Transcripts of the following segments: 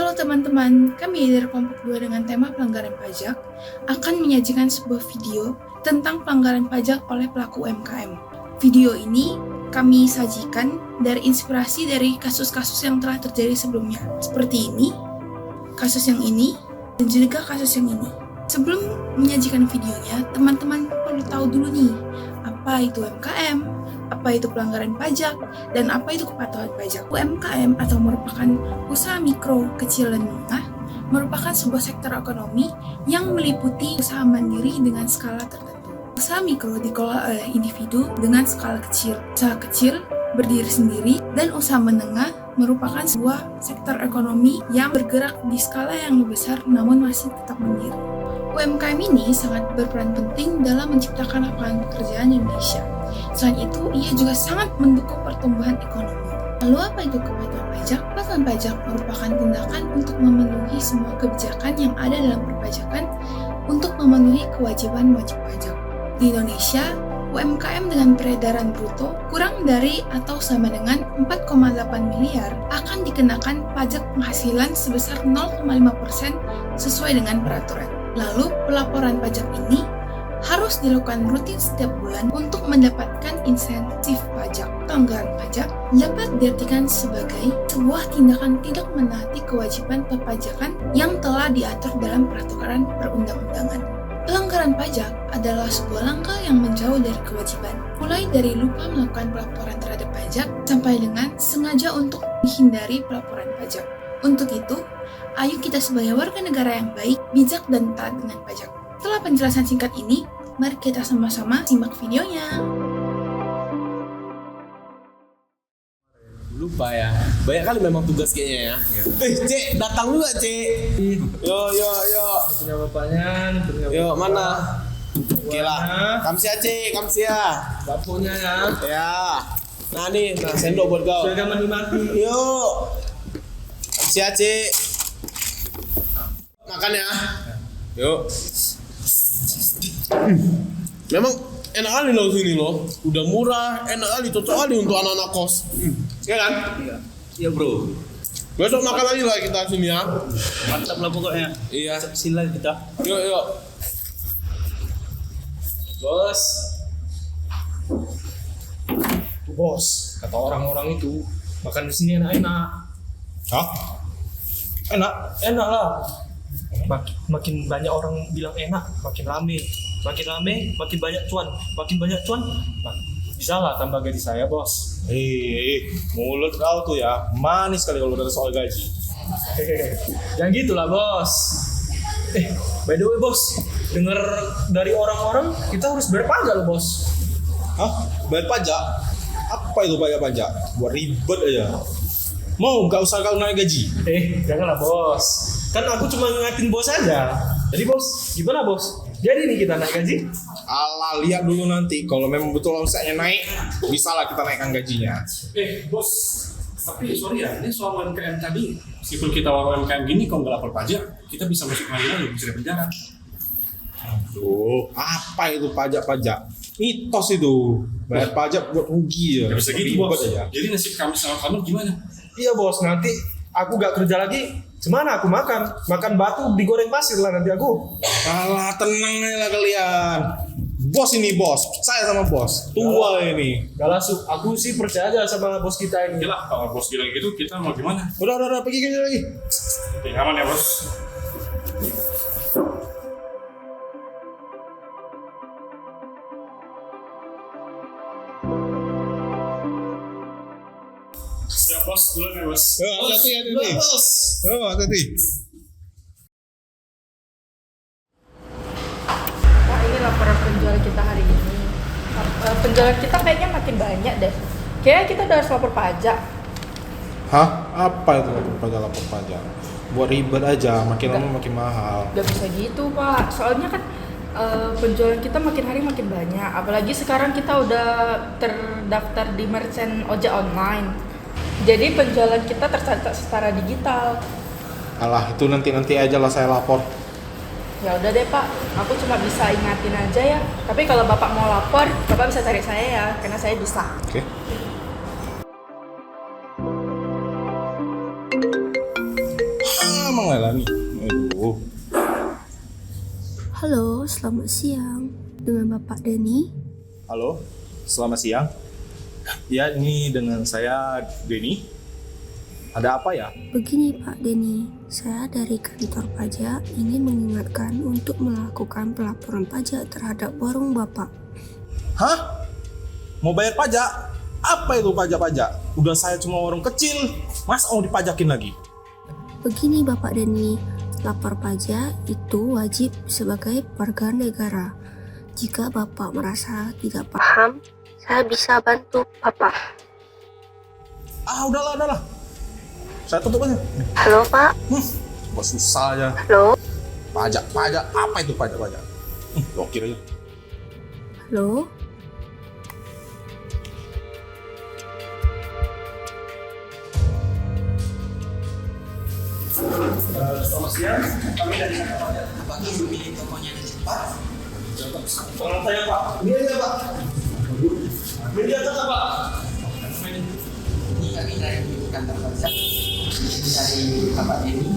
Halo teman-teman, kami dari kelompok 2 dengan tema pelanggaran pajak akan menyajikan sebuah video tentang pelanggaran pajak oleh pelaku UMKM. Video ini kami sajikan dari inspirasi dari kasus-kasus yang telah terjadi sebelumnya. Seperti ini, kasus yang ini, dan juga kasus yang ini. Sebelum menyajikan videonya, teman-teman perlu tahu dulu nih, apa itu UMKM, apa itu pelanggaran pajak, dan apa itu kepatuhan pajak. UMKM atau merupakan usaha mikro, kecil, dan menengah merupakan sebuah sektor ekonomi yang meliputi usaha mandiri dengan skala tertentu. Usaha mikro dikelola oleh individu dengan skala kecil. Usaha kecil berdiri sendiri, dan usaha menengah merupakan sebuah sektor ekonomi yang bergerak di skala yang lebih besar namun masih tetap mandiri. UMKM ini sangat berperan penting dalam menciptakan lapangan pekerjaan di Indonesia. Selain itu, ia juga sangat mendukung pertumbuhan ekonomi. Lalu apa itu kepatuhan pajak? Kepatuhan pajak merupakan tindakan untuk memenuhi semua kebijakan yang ada dalam perpajakan untuk memenuhi kewajiban wajib pajak. Di Indonesia, UMKM dengan peredaran bruto kurang dari atau sama dengan 4,8 miliar akan dikenakan pajak penghasilan sebesar 0,5% sesuai dengan peraturan. Lalu, pelaporan pajak ini harus dilakukan rutin setiap bulan untuk mendapatkan insentif pajak. Pelanggaran pajak dapat diartikan sebagai sebuah tindakan tidak menaati kewajiban perpajakan yang telah diatur dalam peraturan perundang-undangan. Pelanggaran pajak adalah sebuah langkah yang menjauh dari kewajiban, mulai dari lupa melakukan pelaporan terhadap pajak sampai dengan sengaja untuk menghindari pelaporan pajak. Untuk itu, ayo kita sebagai warga negara yang baik, bijak, dan taat dengan pajak. Setelah penjelasan singkat ini, mari kita sama-sama simak videonya. Lupa ya, banyak kali memang tugas kayaknya ya. Cek, datang juga Cek. Yo. Punya bapaknya, Yo, mana? Oke lah, kamsia Cek, kamsia. bapaknya ya. Ya, nah nih, sendok buat kau. Sudah menikmati. Yuk, kamsia Cek. Makan ya. Yuk. Memang enak kali loh sini loh. Udah murah, enak kali, cocok kali untuk anak-anak kos. Ya kan? Iya bro. Besok makan lagi lah kita sini ya. Mantap lah pokoknya. Iya. Sini lagi kita. Yuk. Bos. Bos, kata orang-orang itu makan di sini enak-enak. Hah? Enak lah. Makin banyak orang bilang enak, makin rame, makin banyak cuan, bisa lah tambah gaji saya bos. Mulut kau tuh ya manis kali kalau udah soal gaji. Jangan gitulah bos. By the way bos, dengar dari orang-orang kita harus bayar pajak loh bos. Hah? Bayar pajak? Apa itu bayar pajak? Buat ribet aja. Mau gak usah kau naik gaji? Janganlah bos. Kan aku cuma ngingetin bos aja. Jadi bos, gimana bos? Jadi nih kita naik gaji? Alah, lihat dulu nanti. Kalau memang betul omsetnya naik, bisa lah kita naikkan gajinya. Bos, tapi sorry ya, ini soal UMKM tadi, meskipun kita orang UMKM gini, kalau nggak lapor pajak, kita bisa masuk pengadilan, bisa di penjara. Aduh, apa itu pajak-pajak? Mitos itu. Bayar pajak buat rugi ya. Gak bisa gitu Ribet bos. aja. Jadi nasib kami sama kamu gimana? Iya bos, nanti aku gak kerja lagi. Gimana aku makan? Makan batu digoreng pasir lah nanti aku. Alah, tenang aja lah kalian. Bos ini bos, saya sama bos. Tua ini. Gak langsung, aku sih percaya aja sama bos kita ini. Yalah, kalau bos bilang gitu, kita mau gimana? Udah, pergi kerja lagi. Oke, aman ya bos. Siap bos, duluan ya bos. Hati-hati. Bos. Hati-hati. Wah, ini laporan penjualan kita hari ini. Penjualan kita kayaknya makin banyak deh. Kayaknya kita udah harus lapor pajak. Hah? Apa itu lapor pajak? Buat ribet aja, makin lama makin mahal. Gak bisa gitu pak. Soalnya kan penjualan kita makin hari makin banyak. Apalagi sekarang kita udah terdaftar di merchant ojek online. Jadi penjualan kita tercatat secara digital. Alah, itu nanti aja lah saya lapor. Ya udah deh pak, aku cuma bisa ingatin aja ya. Tapi kalau bapak mau lapor, bapak bisa cari saya ya, karena saya bisa. Oke. mengalami. Aduh. Halo, selamat siang. Dengan Bapak Denny. Halo, selamat siang. Ya, ini dengan saya Denny. Ada apa ya? Begini Pak Denny, saya dari kantor pajak ingin mengingatkan untuk melakukan pelaporan pajak terhadap warung Bapak. Hah? Mau bayar pajak? Apa itu pajak-pajak? Udah saya cuma warung kecil, masa mau dipajakin lagi? Begini Bapak Denny, lapor pajak itu wajib sebagai warga negara. Jika Bapak merasa tidak paham, saya bisa bantu Bapak. Udahlah. Saya tutup aja. Halo Pak. Buat susah aja. Halo. Pajak. Apa itu pajak? Blokir aja. Halo. Selamat siang, kami dari Apakah memilih tokonya di tempat? Tolong saya Pak. Ini aja Pak. Ini aja Pak. Ini kami dari kantor pajak dari Bapak Denny.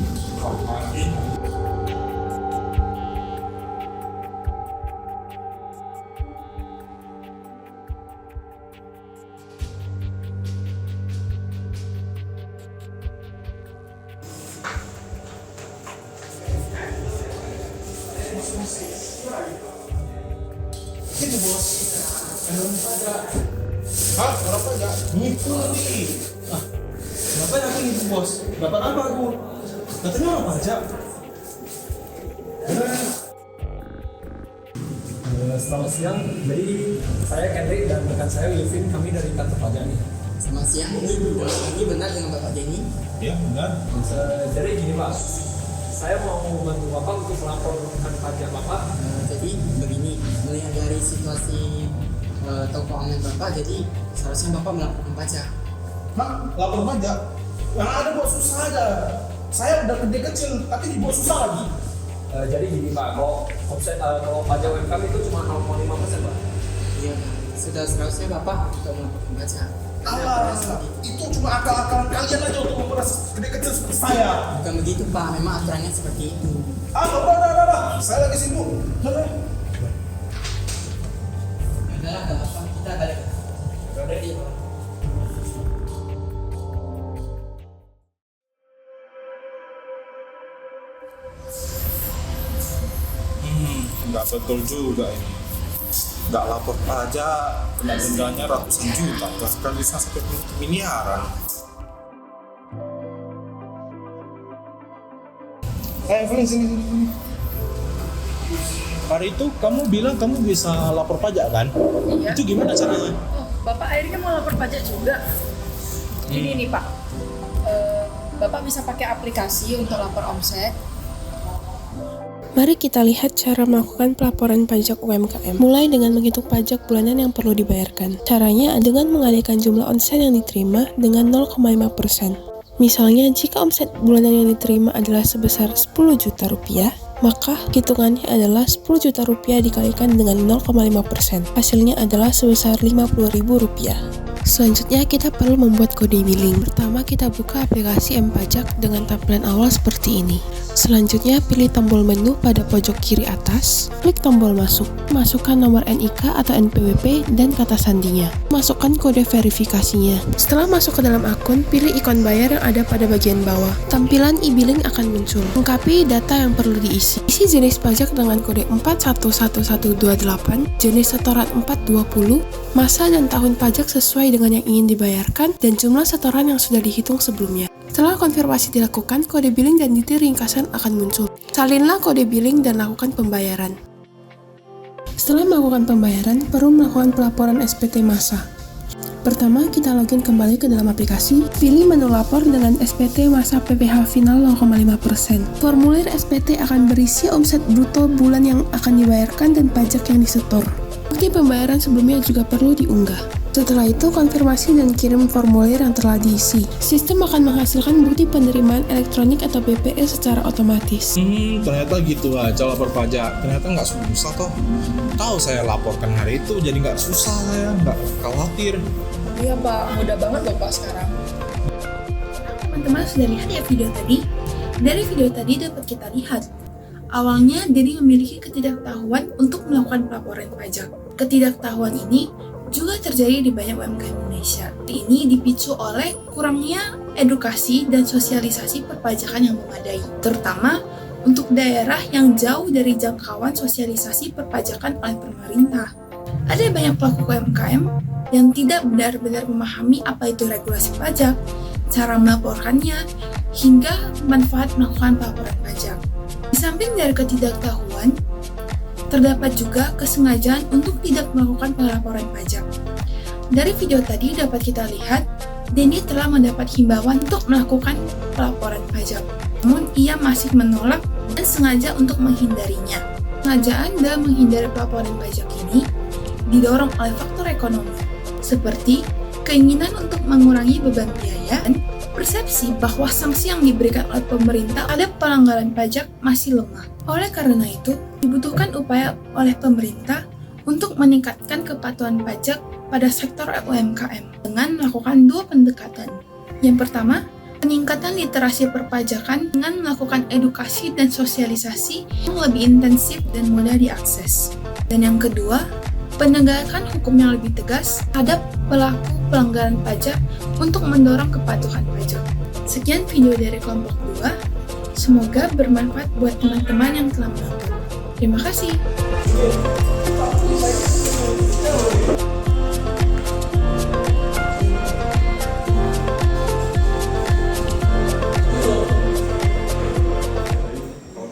Ini bos. Hah? Orang pajak? Nipu lagi. Ngapain aku nipu bos? Dapat apa aku? Katanya orang pajak. Selamat siang, jadi saya Kendrick dan rekan saya Wilvin, kami dari kantor pajak nih. Selamat siang, ini benar dengan Bapak Denny. Ya, benar. Jadi gini Pak, saya mau bantu Bapak untuk melaporkan pajak Bapak. Jadi begini, melihat dari situasi toko online Bapak, jadi seharusnya Bapak melaporkan pajak. Hah? Lapor pajak? Yang ada buat susah aja. Saya udah gede kecil, tapi dibuat susah lagi. Jadi gini Pak, kalau pajak UMKM itu cuma 0,5% Pak. Iya, sudah seharusnya Bapak untuk melaporkan pajak. Alah, itu cuma akal-akalan kalian aja untuk memperas gede kecil seperti saya. Bukan begitu Pak, memang aturannya seperti itu. Udah. Saya lagi sibuk. Udah. Udahlah, gak apa-apa, kita balik. Iya, Pak. Nggak betul juga ini. Nggak lapor pajak, kena dendanya ratusan juta, bahkan bisa sampai miliaran. Evelyn, sini. Hari itu kamu bilang kamu bisa lapor pajak kan? Iya. Itu gimana caranya? Oh, Bapak akhirnya mau lapor pajak juga. Gini nih Pak, Bapak bisa pakai aplikasi untuk lapor omset. Mari kita lihat cara melakukan pelaporan pajak UMKM. Mulai dengan menghitung pajak bulanan yang perlu dibayarkan. Caranya dengan mengalihkan jumlah omset yang diterima dengan 0,5%. Misalnya, jika omset bulanan yang diterima adalah sebesar 10 juta rupiah, maka hitungannya adalah 10 juta rupiah dikalikan dengan 0,5%. Hasilnya adalah sebesar 50.000 rupiah. Selanjutnya kita perlu membuat kode billing. Pertama kita buka aplikasi M-Pajak dengan tampilan awal seperti ini. Selanjutnya pilih tombol menu pada pojok kiri atas, klik tombol masuk, masukkan nomor NIK atau NPWP dan kata sandinya. Masukkan kode verifikasinya. Setelah masuk ke dalam akun, pilih ikon bayar yang ada pada bagian bawah. Tampilan e-billing akan muncul. Lengkapi data yang perlu diisi. Isi jenis pajak dengan kode 411128, jenis setoran 420, masa dan tahun pajak sesuai dengan yang ingin dibayarkan, dan jumlah setoran yang sudah dihitung sebelumnya. Setelah konfirmasi dilakukan, kode billing dan detail ringkasan akan muncul. Salinlah kode billing dan lakukan pembayaran. Setelah melakukan pembayaran, perlu melakukan pelaporan SPT masa. Pertama, kita login kembali ke dalam aplikasi, pilih menu lapor dengan SPT masa PPh final 0,5%. Formulir SPT akan berisi omset bruto bulan yang akan dibayarkan dan pajak yang disetor. Bukti pembayaran sebelumnya juga perlu diunggah. Setelah itu, konfirmasi dan kirim formulir yang telah diisi. Sistem akan menghasilkan bukti penerimaan elektronik atau BPE secara otomatis. Ternyata gitu aja lapor pajak. Ternyata nggak susah toh. Tahu saya laporkan hari itu, jadi nggak susah saya, nggak khawatir. Iya Pak, mudah banget loh Pak sekarang. Teman-teman sudah lihat ya video tadi? Dari video tadi dapat kita lihat, awalnya Denny memiliki ketidaktahuan untuk melakukan pelaporan pajak. Ketidaktahuan ini juga terjadi di banyak UMKM Indonesia. Ini dipicu oleh kurangnya edukasi dan sosialisasi perpajakan yang memadai, terutama untuk daerah yang jauh dari jangkauan sosialisasi perpajakan oleh pemerintah. Ada banyak pelaku UMKM yang tidak benar-benar memahami apa itu regulasi pajak, cara melaporkannya, hingga manfaat melakukan pelaporan pajak. Di samping dari ketidaktahuan, terdapat juga kesengajaan untuk tidak melakukan pelaporan pajak. Dari video tadi dapat kita lihat, Denny telah mendapat himbauan untuk melakukan pelaporan pajak. Namun ia masih menolak dan sengaja untuk menghindarinya. Sengajaan dalam menghindari pelaporan pajak ini didorong oleh faktor ekonomi, seperti keinginan untuk mengurangi beban biaya dan persepsi bahwa sanksi yang diberikan oleh pemerintah terhadap pelanggaran pajak masih lemah. Oleh karena itu, dibutuhkan upaya oleh pemerintah untuk meningkatkan kepatuhan pajak pada sektor UMKM dengan melakukan dua pendekatan. Yang pertama, peningkatan literasi perpajakan dengan melakukan edukasi dan sosialisasi yang lebih intensif dan mudah diakses. Dan yang kedua, penegakan hukum yang lebih tegas terhadap pelaku pelanggaran pajak untuk mendorong kepatuhan pajak. Sekian video dari kelompok 2. Semoga bermanfaat buat teman-teman yang telah menonton. Terima kasih.